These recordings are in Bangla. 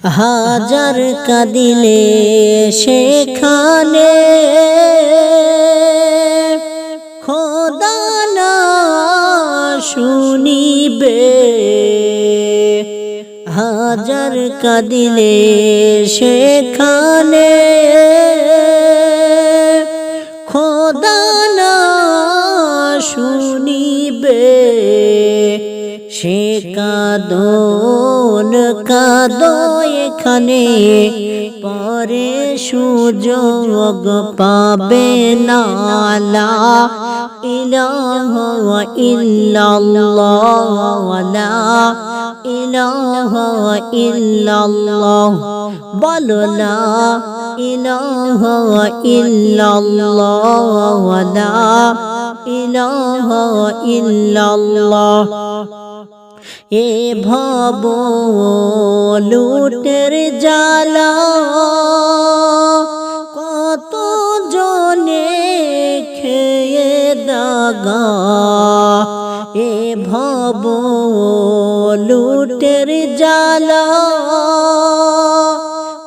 হাজার কাঁদিলে সেখানে খোদা না শুনিবে, হাজার কাঁদিলে সেখানে খোদা না শুনিবে। সে কাঁদন কাঁদো এখানে, পরে সুযোগ পাবে না। লা ইলাহা ইল্লাল্লাহ, লা ইলাহা ইল্লাল্লাহ, বলো লা ইলাহা ইল্লাল্লাহ, লা ইলাহা ইল্লাল্লাহ। এ ভব লুটের জ্বালা কত জনে খেয়ে দাগা, এ ভব লুটের জ্বালা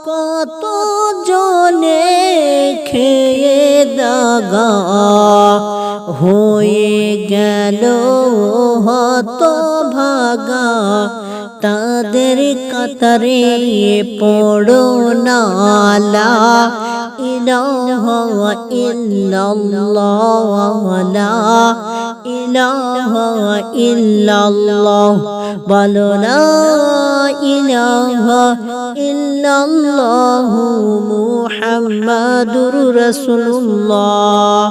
কত জনে খেয়ে দাগা। হয়ে গেল হতভাগা, তাদের কাতারে পড়ো না। লা ইলাহা ইল্লাল্লাহ, লা ইলাহা ইল্লাল্লাহ, বলো লা ইলাহা ইল্লাল্লাহু মুহাম্মাদুর রাসূলুল্লাহ।